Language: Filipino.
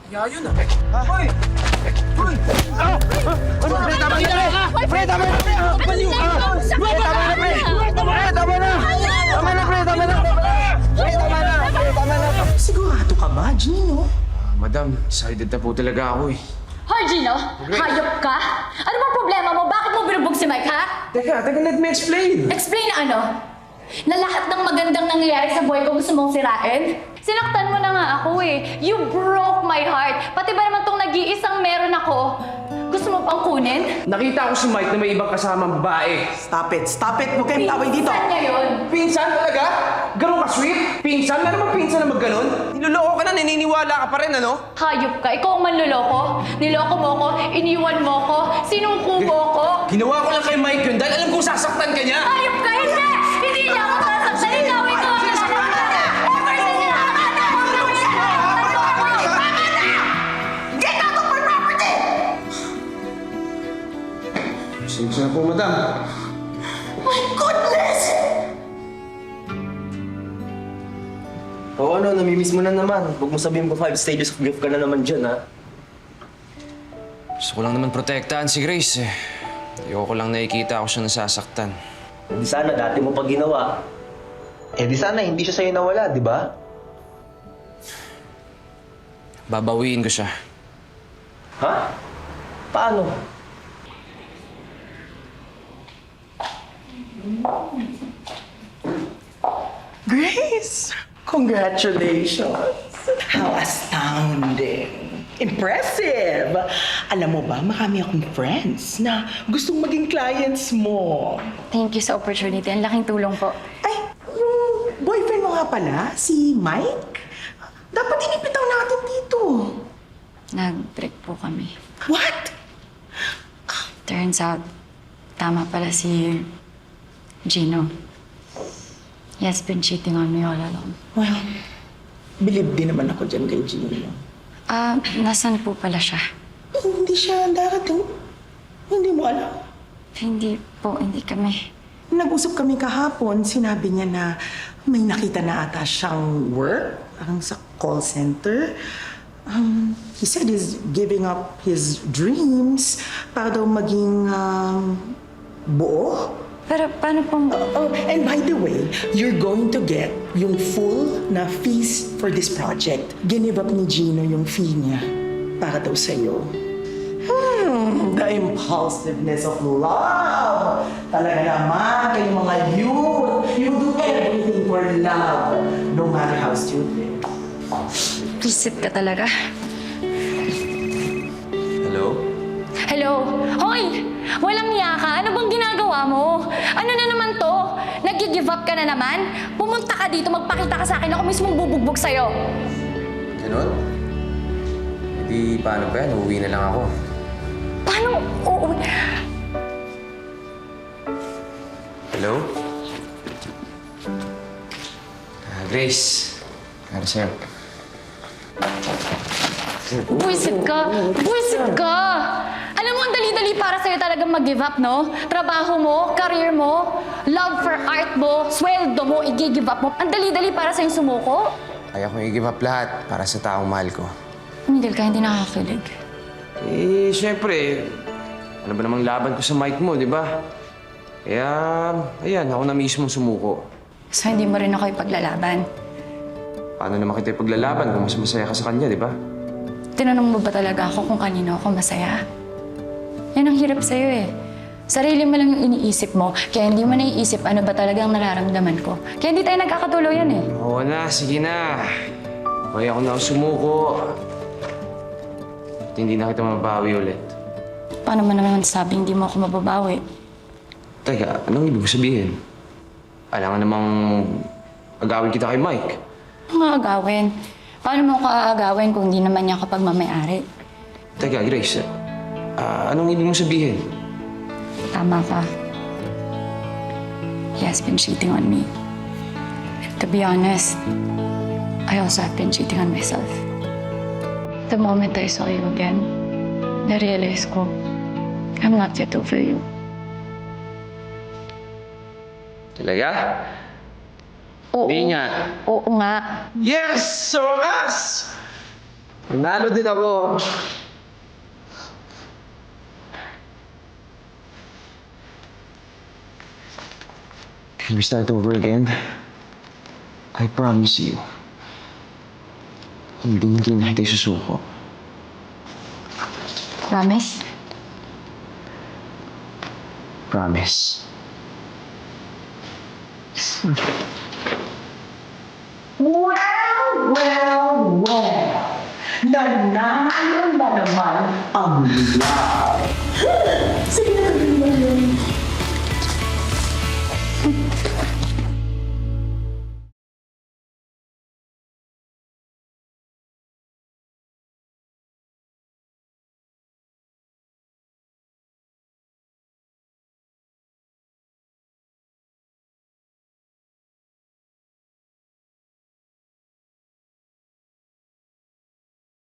Yayo na. Hoy! Hoy! Ano, pre? Tama na, pre! Pre, tama na, pre! Baliw ka! Pre, tama na, pre! Pre, tama na! Tama na, pre! Tama na! Pre, tama na! Pre, tama na! Sigurado ka ba, Gino? Madam, excited na po talaga ako eh. Hoy, Gino! Hayop ka? Ano bang problema mo? Bakit mo binugbog si Mike, ha? Teka, let me explain. Explain na ano? Na lahat ng magandang nangyayari sa buhay ko gusto mong sirain? Sinaktan mo na nga ako eh. You broke my heart. Pati ba naman tong nag-iisang meron ako? Gusto mo pang kunin? Nakita ko si Mike na may ibang kasamang babae. Stop it! Stop it! Huwag kayong tawag dito! Pinsan niya yun. Pinsan talaga? Ganun ka sweet? Pinsan? Ano naman pinsan na magganon? Niloloko ka na, naniniwala ka pa rin, ano? Hayop ka. Ikaw ang manloloko. Niloko mo ko, iniwan mo ko, sinuko mo ko. Ginawa ko lang kay Mike yun dahil alam kong sasaktan ka niya. Hayop ka! Hindi! Hindi niya ako sasaktan. Ikaw ito ang sasaktan. Get out of my property! Pasensya na po, madam. My goodness! Oo, ano, namimiss mo na naman. Huwag mo sabihin ko 5 stages of grief ka na naman dyan, ha? Gusto ko lang naman protektahan si Grace eh. Ayoko lang nakikita ako siya nasasaktan. Di sana dati mo pa ginawa. Di sana hindi siya sa'yo nawala, di ba? Babawiin ko siya. Ha? Paano? Grace! Congratulations! How astounding! Impressive! Alam mo ba, marami akong friends na gustong maging clients mo. Thank you sa opportunity. Ang laking tulong po. Ay, yung boyfriend mo nga pala, si Mike, dapat inipitaw natin dito. Nag-break po kami. What? Turns out, tama pala si Gino. He has been cheating on me all along. Well, believe din naman ako dyan kay Gino. Nasaan po pala siya? Hindi siya darating. Hindi mo alam. Hindi po, hindi kami. Nag-usap kami kahapon, sinabi niya na may nakita na ata siyang work, parang sa call center. He said he's giving up his dreams para daw maging buo. Pero paano pong... Oh, and by the way, you're going to get yung full na fees for this project. Give up ni Gino yung fee niya para daw sa'yo. The impulsiveness of love. Talaga naman, kayong mga youth. You do everything for love, no matter how stupid. Visit ka talaga. Hello? Hello? Hoy! Walang niya ka? Ano bang ginagawa mo? Ano na naman to? Nag-give up ka na naman? Pumunta ka dito, magpakita ka sa akin. Ako mismo bubugbog sa'yo. Ganon? Hindi, paano ba yan? Uuwi na lang ako. Paano? Oo. Hello? Grace. Ano sa'yo? Buwisit ka! Buwisit ka! Alam mo, ang dali-dali para sa'yo talagang mag-give up, no? Trabaho mo, career mo, love for art mo, sweldo mo, i-give up mo. Ang dali-dali para sa'yo sumuko. Kaya kong i-give up lahat para sa taong mahal ko. Humigil ka, hindi nakakakilig. Eh, syempre, ano ba namang laban ko sa Mike mo, di ba? Kaya, ayan, ako na mismo sumuko. So, hindi mo rin ako ipaglalaban. Paano naman kita ipaglalaban kung mas masaya ka sa kanya, di ba? Tinanong mo ba talaga ako kung kanino ako masaya? Yan ang hirap sa'yo eh. Sarili mo lang yung iniisip mo, kaya hindi mo naiisip ano ba talagang nararamdaman ko. Kaya hindi tayo nagkakatuluyan eh. Oo na, sige na. Kaya ako na sumuko. At hindi na kita mabawi ulit. Paano mo naman sabi hindi mo ako mababawi? Teka, anong ibig sabihin? Alam nga namang agawin kita kay Mike. Mga agawin. Paano mo ko aagawin kung hindi naman niya kapag mamayari? Teka, Grace, anong ibig mong sabihin? Tama ka. He has been cheating on me. To be honest, I also have been cheating on myself. The moment I saw you again, na-realize ko, I'm not yet over you. Talaga? Oo. Hindi nga. Oo nga. Yes! Sa wakas! Nanalo din ako. Can we start over again? I promise you. Hindi na tayo susuko. Promise? Promise. Well, nanalo na naman ang love.